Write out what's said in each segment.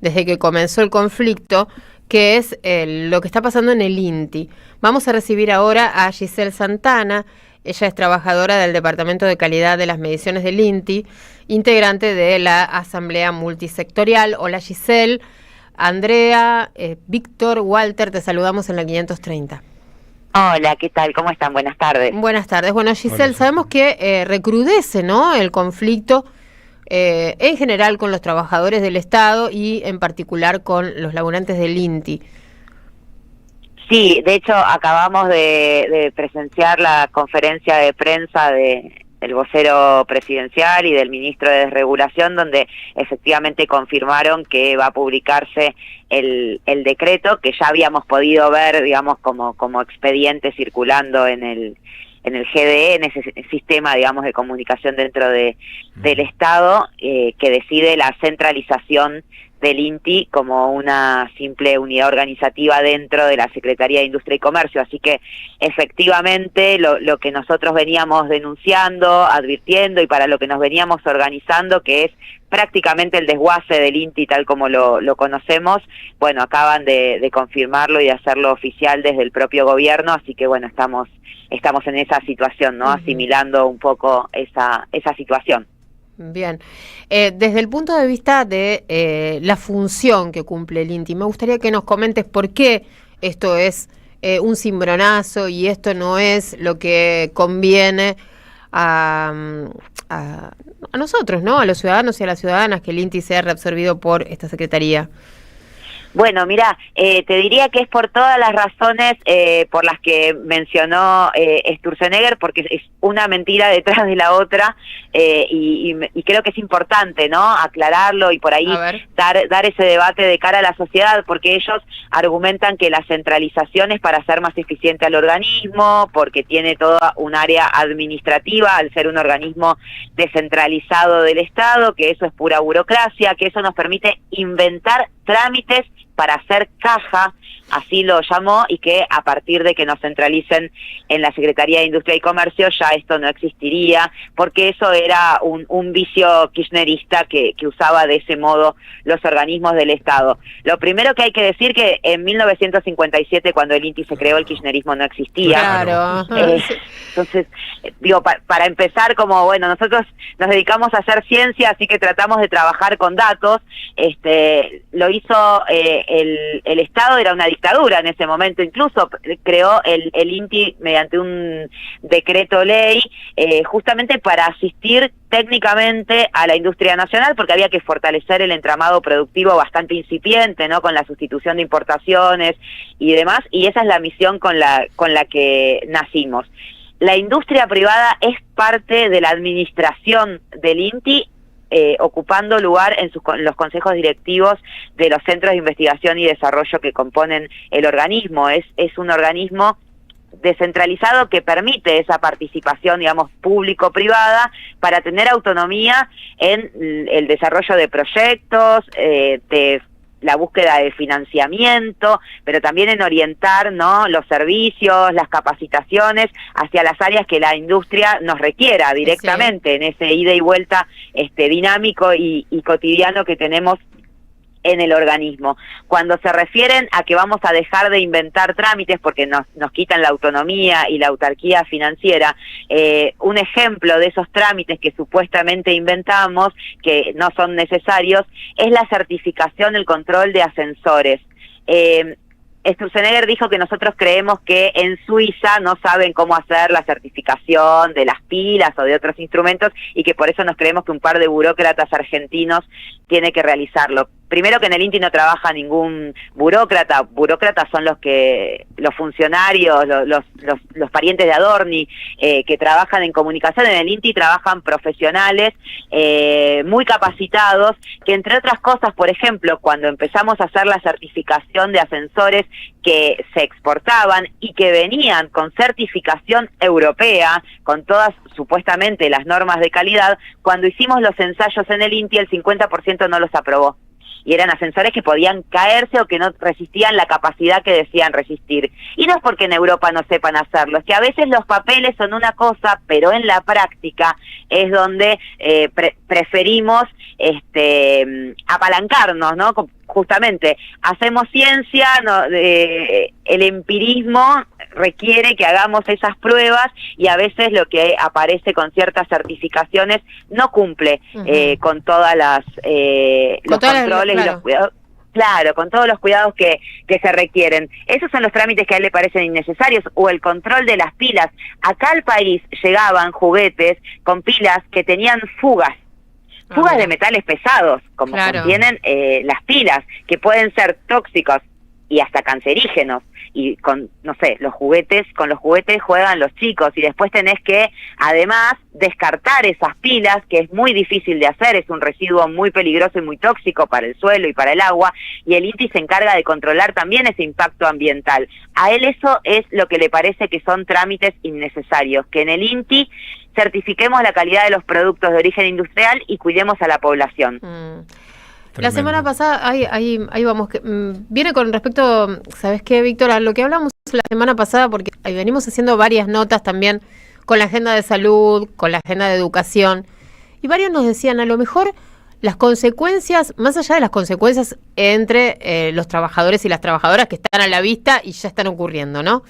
desde que comenzó el conflicto, que es lo que está pasando en el INTI. Vamos a recibir ahora a Giselle Santana. Ella es trabajadora del Departamento de Calidad de las Mediciones del INTI, integrante de la Asamblea Multisectorial. Hola Giselle, Andrea, Víctor, Walter, te saludamos en la 530. Hola, ¿qué tal? ¿Cómo están? Buenas tardes. Buenas tardes. Bueno, Giselle, Hola, sabemos que recrudece, ¿no?, el conflicto en general con los trabajadores del Estado y en particular con los laburantes del INTI. Sí, de hecho acabamos de presenciar la conferencia de prensa del vocero presidencial y del ministro de Desregulación, donde efectivamente confirmaron que va a publicarse el decreto que ya habíamos podido ver, digamos, como expediente circulando en el GDE, en ese sistema, digamos, de comunicación dentro del Estado, que decide la centralización del INTI como una simple unidad organizativa dentro de la Secretaría de Industria y Comercio. Así que efectivamente lo que nosotros veníamos denunciando, advirtiendo y para lo que nos veníamos organizando, que es prácticamente el desguace del INTI tal como lo conocemos, bueno, acaban de confirmarlo y de hacerlo oficial desde el propio gobierno, así que bueno, estamos en esa situación, ¿no? Asimilando un poco esa situación. Bien. Desde el punto de vista de la función que cumple el INTI, me gustaría que nos comentes por qué esto es un cimbronazo y esto no es lo que conviene a nosotros, ¿no?, a los ciudadanos y a las ciudadanas, que el INTI sea reabsorbido por esta secretaría. Bueno, mira, te diría que es por todas las razones por las que mencionó Sturzenegger, porque es una mentira detrás de la otra, y creo que es importante, ¿no?, aclararlo y por ahí dar ese debate de cara a la sociedad, porque ellos argumentan que la centralización es para hacer más eficiente al organismo, porque tiene toda un área administrativa al ser un organismo descentralizado del Estado, que eso es pura burocracia, que eso nos permite inventar trámites para hacer caja, así lo llamó, y que a partir de que nos centralicen en la Secretaría de Industria y Comercio ya esto no existiría, porque eso era un vicio kirchnerista que usaba de ese modo los organismos del Estado. Lo primero que hay que decir que en 1957, cuando el INTI se creó, el kirchnerismo no existía. Claro. Entonces, digo, para empezar, como bueno, nosotros nos dedicamos a hacer ciencia, así que tratamos de trabajar con datos. Lo hizo el Estado, era una dictadura en ese momento, incluso creó el INTI mediante un decreto ley, justamente para asistir técnicamente a la industria nacional, porque había que fortalecer el entramado productivo bastante incipiente, ¿no?, con la sustitución de importaciones y demás, y esa es la misión con la que nacimos. La industria privada es parte de la administración del INTI, ocupando lugar en los consejos directivos de los centros de investigación y desarrollo que componen el organismo. Es un organismo descentralizado que permite esa participación, digamos, público-privada para tener autonomía en el desarrollo de proyectos, de la búsqueda de financiamiento, pero también en orientar, ¿no?, los servicios, las capacitaciones hacia las áreas que la industria nos requiera directamente, sí, en ese ida y vuelta dinámico y cotidiano que tenemos en el organismo. Cuando se refieren a que vamos a dejar de inventar trámites porque nos quitan la autonomía y la autarquía financiera, un ejemplo de esos trámites que supuestamente inventamos, que no son necesarios, es la certificación, el control de ascensores. Sturzenegger dijo que nosotros creemos que en Suiza no saben cómo hacer la certificación de las pilas o de otros instrumentos y que por eso nos creemos que un par de burócratas argentinos tiene que realizarlo. Primero, que en el INTI no trabaja ningún burócrata. Burócratas son los funcionarios, los parientes de Adorni, que trabajan en comunicación. En el INTI trabajan profesionales muy capacitados, que entre otras cosas, por ejemplo, cuando empezamos a hacer la certificación de ascensores que se exportaban y que venían con certificación europea, con todas supuestamente las normas de calidad, cuando hicimos los ensayos en el INTI, el 50% no los aprobó. Y eran ascensores que podían caerse o que no resistían la capacidad que decían resistir. Y no es porque en Europa no sepan hacerlo, es que a veces los papeles son una cosa, pero en la práctica es donde preferimos apalancarnos, ¿no? justamente hacemos ciencia, el empirismo requiere que hagamos esas pruebas y a veces lo que aparece con ciertas certificaciones no cumple con todas los controles y los cuidados. Claro, con todos los cuidados que se requieren. Esos son los trámites que a él le parecen innecesarios, o el control de las pilas. Acá al país llegaban juguetes con pilas que tenían fugas de metales pesados, como contienen las pilas, que pueden ser tóxicos y hasta cancerígenos. Y con los juguetes juegan los chicos, y después tenés que además descartar esas pilas, que es muy difícil de hacer, es un residuo muy peligroso y muy tóxico para el suelo y para el agua, y el INTI se encarga de controlar también ese impacto ambiental. A él eso es lo que le parece que son trámites innecesarios, que en el INTI certifiquemos la calidad de los productos de origen industrial y cuidemos a la población. La semana pasada, ahí vamos, viene con respecto, ¿sabes qué, Víctor? A lo que hablamos la semana pasada, porque ahí venimos haciendo varias notas también con la agenda de salud, con la agenda de educación, y varios nos decían, a lo mejor las consecuencias, más allá de las consecuencias entre los trabajadores y las trabajadoras que están a la vista y ya están ocurriendo, ¿no?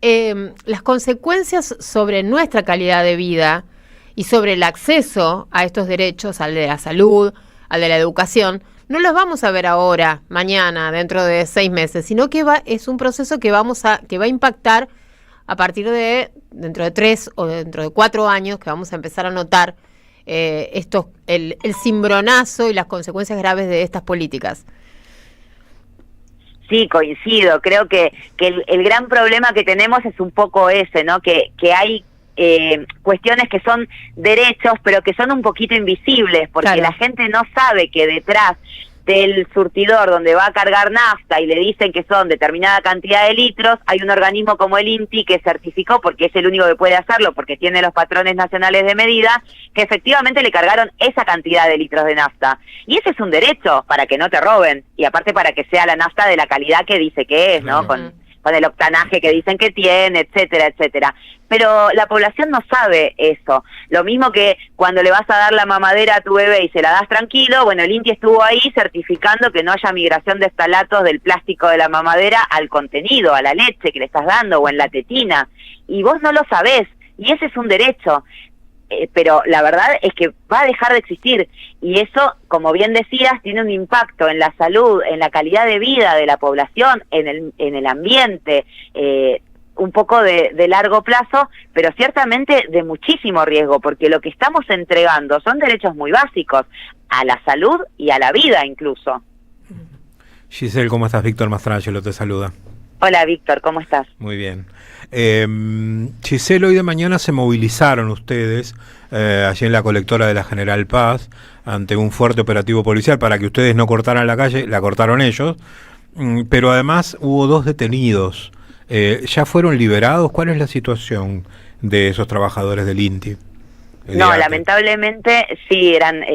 Las consecuencias sobre nuestra calidad de vida y sobre el acceso a estos derechos, al de la salud, al de la educación, no los vamos a ver ahora, mañana, dentro de 6 meses, sino que es un proceso que va a impactar a partir de dentro de 3 o dentro de 4 años, que vamos a empezar a notar el cimbronazo y las consecuencias graves de estas políticas. Sí, coincido. Creo que el gran problema que tenemos es un poco ese, ¿no? Que hay cuestiones que son derechos, pero que son un poquito invisibles, porque la gente no sabe que detrás del surtidor donde va a cargar nafta y le dicen que son determinada cantidad de litros, hay un organismo como el INTI que certificó, porque es el único que puede hacerlo, porque tiene los patrones nacionales de medida, que efectivamente le cargaron esa cantidad de litros de nafta. Y ese es un derecho para que no te roben, y aparte para que sea la nafta de la calidad que dice que es, ¿no? Con el octanaje que dicen que tiene, etcétera, etcétera. Pero la población no sabe eso. Lo mismo que cuando le vas a dar la mamadera a tu bebé y se la das tranquilo, bueno, el INTI estuvo ahí certificando que no haya migración de estalatos del plástico de la mamadera al contenido, a la leche que le estás dando o en la tetina. Y vos no lo sabés, y ese es un derecho. Pero la verdad es que va a dejar de existir, y eso, como bien decías, tiene un impacto en la salud, en la calidad de vida de la población, en el ambiente, un poco de largo plazo, pero ciertamente de muchísimo riesgo, porque lo que estamos entregando son derechos muy básicos, a la salud y a la vida incluso. Giselle, ¿cómo estás? Víctor Mastrangelo te saluda. Hola Víctor, ¿cómo estás? Muy bien. Giselle, hoy de mañana se movilizaron ustedes allí en la colectora de la General Paz ante un fuerte operativo policial para que ustedes no cortaran la calle, la cortaron ellos, pero además hubo 2 detenidos. ¿Ya fueron liberados? ¿Cuál es la situación de esos trabajadores del INTI? No, lamentablemente sí, eran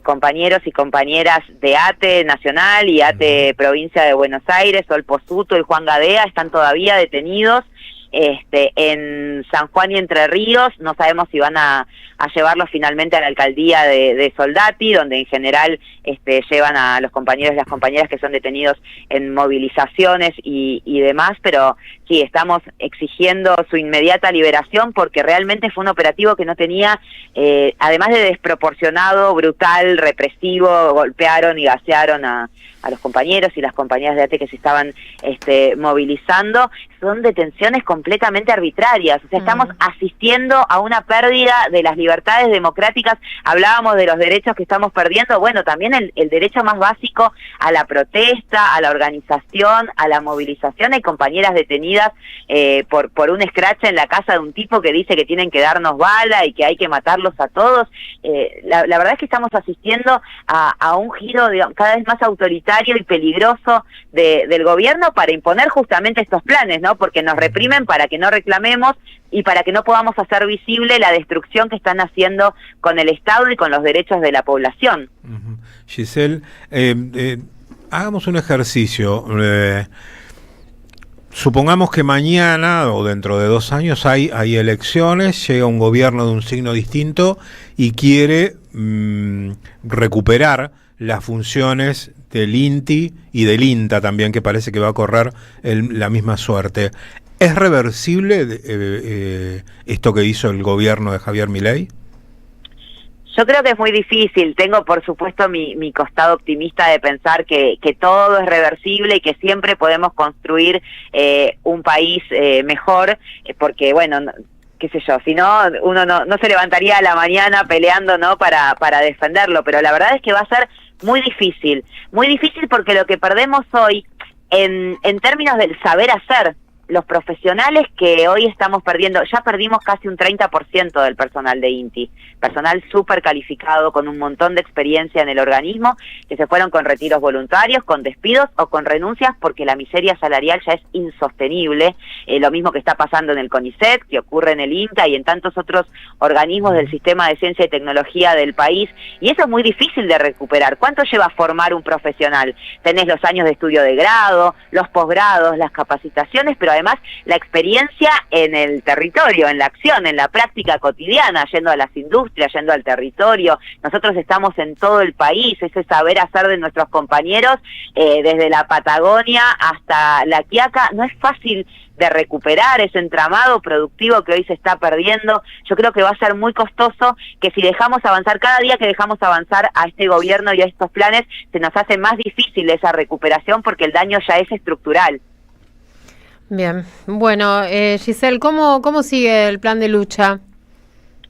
compañeros y compañeras de ATE Nacional y ATE Provincia de Buenos Aires, Sol Posuto y Juan Gadea, están todavía detenidos en San Juan y Entre Ríos. No sabemos si van a llevarlos finalmente a la alcaldía de Soldati, donde en general llevan a los compañeros y las compañeras que son detenidos en movilizaciones y demás, pero sí, estamos exigiendo su inmediata liberación, porque realmente fue un operativo que no tenía, además de desproporcionado, brutal, represivo, golpearon y gasearon a los compañeros y las compañeras de ATE que se estaban movilizando. Son detenciones completamente arbitrarias, o sea, estamos asistiendo a una pérdida de las libertades democráticas. Hablábamos de los derechos que estamos perdiendo, bueno, también el derecho más básico a la protesta, a la organización, a la movilización. Hay compañeras detenidas por un scratch en la casa de un tipo que dice que tienen que darnos bala y que hay que matarlos a todos. La verdad es que estamos asistiendo a un giro, digamos, cada vez más autoritario y peligroso del gobierno para imponer justamente estos planes, ¿no? Porque nos reprimen para que no reclamemos y para que no podamos hacer visible la destrucción que están haciendo con el Estado y con los derechos de la población. Giselle, hagamos un ejercicio. Supongamos que mañana o dentro de 2 años hay elecciones, llega un gobierno de un signo distinto y quiere recuperar las funciones del INTI y del INTA también, que parece que va a correr la misma suerte. ¿Es reversible esto que hizo el gobierno de Javier Milei? Yo creo que es muy difícil. Tengo, por supuesto, mi costado optimista de pensar que todo es reversible y que siempre podemos construir un país mejor, porque, bueno, qué sé yo, si no, uno no se levantaría a la mañana peleando, ¿no?, para defenderlo, pero la verdad es que va a ser muy difícil porque lo que perdemos hoy, en términos del saber hacer, los profesionales que hoy estamos perdiendo, ya perdimos casi un 30% del personal de INTI, personal súper calificado, con un montón de experiencia en el organismo, que se fueron con retiros voluntarios, con despidos o con renuncias porque la miseria salarial ya es insostenible, lo mismo que está pasando en el CONICET, que ocurre en el INTA y en tantos otros organismos del sistema de ciencia y tecnología del país, y eso es muy difícil de recuperar. ¿Cuánto lleva a formar un profesional? Tenés los años de estudio de grado, los posgrados, las capacitaciones, pero además la experiencia en el territorio, en la acción, en la práctica cotidiana, yendo a las industrias, yendo al territorio. Nosotros estamos en todo el país, ese saber hacer de nuestros compañeros, desde la Patagonia hasta la Quiaca, no es fácil de recuperar ese entramado productivo que hoy se está perdiendo. Yo creo que va a ser muy costoso, que si dejamos avanzar, cada día que dejamos avanzar a este gobierno y a estos planes, se nos hace más difícil esa recuperación porque el daño ya es estructural. Bien, bueno, Giselle, ¿cómo sigue el plan de lucha?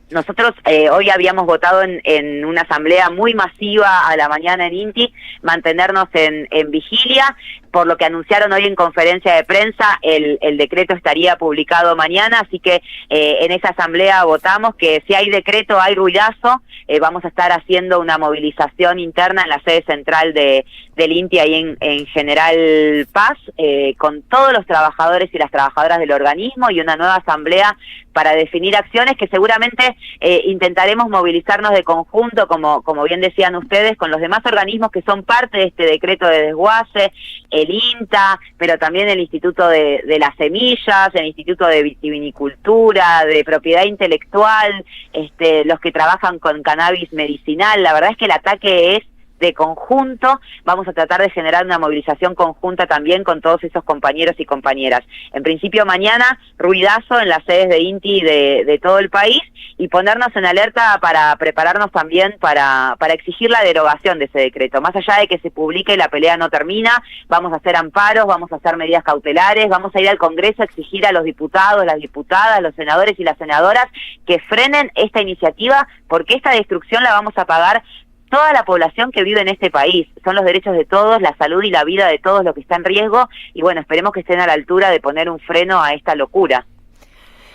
Nosotros hoy habíamos votado en una asamblea muy masiva a la mañana en INTI, mantenernos en vigilia, por lo que anunciaron hoy en conferencia de prensa, el decreto estaría publicado mañana, así que en esa asamblea votamos que si hay decreto hay ruidazo, vamos a estar haciendo una movilización interna en la sede central del INTI ahí en General Paz, con todos los trabajadores y las trabajadoras del organismo y una nueva asamblea para definir acciones que seguramente intentaremos movilizarnos de conjunto, como bien decían ustedes, con los demás organismos que son parte de este decreto de desguace, el INTA, pero también el Instituto de las Semillas, el Instituto de Vitivinicultura, de Propiedad Intelectual, los que trabajan con cannabis medicinal. La verdad es que el ataque es de conjunto. Vamos a tratar de generar una movilización conjunta también con todos esos compañeros y compañeras. En principio mañana, ruidazo en las sedes de INTI de todo el país y ponernos en alerta para prepararnos también para exigir la derogación de ese decreto. Más allá de que se publique, la pelea no termina, vamos a hacer amparos, vamos a hacer medidas cautelares, vamos a ir al Congreso a exigir a los diputados, las diputadas, los senadores y las senadoras que frenen esta iniciativa, porque esta destrucción la vamos a pagar toda la población que vive en este país. Son los derechos de todos, la salud y la vida de todos los que está en riesgo, y bueno, esperemos que estén a la altura de poner un freno a esta locura.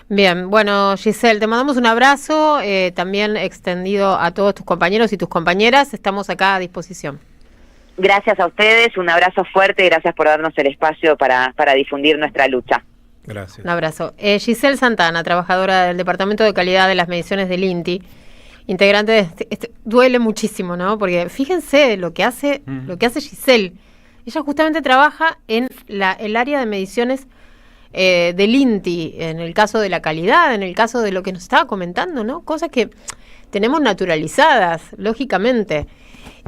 Bien, bueno, Giselle, te mandamos un abrazo, también extendido a todos tus compañeros y tus compañeras, estamos acá a disposición. Gracias a ustedes, un abrazo fuerte, gracias por darnos el espacio para difundir nuestra lucha. Gracias. Un abrazo. Giselle Santana, trabajadora del Departamento de Calidad de las Mediciones del INTI, integrante de duele muchísimo, ¿no? Porque fíjense lo que hace Giselle. Ella justamente trabaja en el área de mediciones del INTI, en el caso de la calidad, en el caso de lo que nos estaba comentando, ¿no? Cosas que tenemos naturalizadas, lógicamente.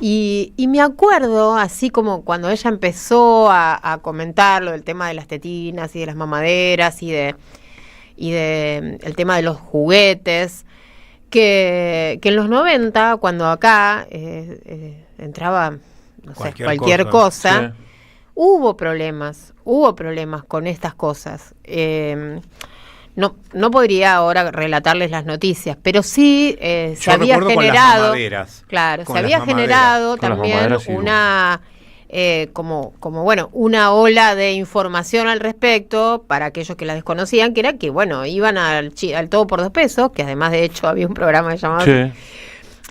Y me acuerdo, así como cuando ella empezó a comentar lo del tema de las tetinas y de las mamaderas y de el tema de los juguetes, que en los 90, cuando acá entraba, no sé, cualquier cosa, sí, hubo problemas con estas cosas. No podría ahora relatarles las noticias, pero sí se había generado, claro, se había generado también una una ola de información al respecto para aquellos que la desconocían, que era que, bueno, iban al todo por $2, que además de hecho había un programa llamado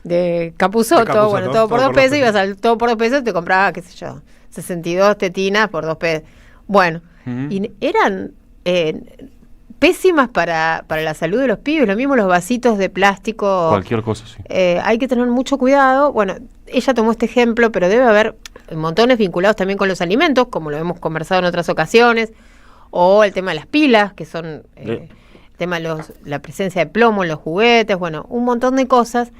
de Capusotto, bueno, todo por $2, ibas al todo por $2 y te compraba, qué sé yo, 62 tetinas por $2. Bueno, y eran pésimas para la salud de los pibes, lo mismo los vasitos de plástico. Cualquier cosa, sí. Hay que tener mucho cuidado. Bueno, ella tomó este ejemplo, pero debe haber montones vinculados también con los alimentos, como lo hemos conversado en otras ocasiones, o el tema de las pilas, que son el tema de la presencia de plomo en los juguetes, bueno, un montón de cosas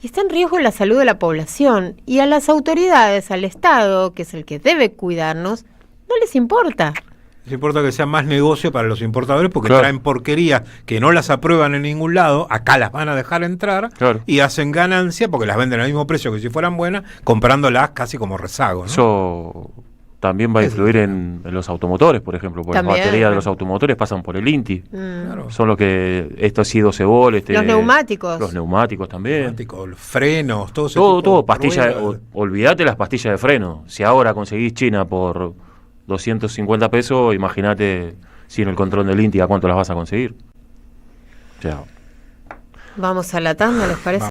y está en riesgo la salud de la población. Y a las autoridades, al Estado, que es el que debe cuidarnos, no les importa. Les importa que sea más negocio para los importadores porque Claro. traen porquerías que no las aprueban en ningún lado, acá las van a dejar entrar Claro. y hacen ganancia porque las venden al mismo precio que si fueran buenas, comprándolas casi como rezago, ¿no? Eso también va a influir en los automotores, por ejemplo, porque las También. baterías de los automotores pasan por el INTI. Claro. Son los que, esto ha sido Cebol, Los neumáticos. Los neumáticos también. Automáticos, frenos, todo ese Todo, tipo todo, de pastillas, ruedas. olvídate las pastillas de freno. Si ahora conseguís China por 250 pesos, imagínate sin el control del INTI a cuánto las vas a conseguir. O sea, Vamos a la tanda, ¿les parece?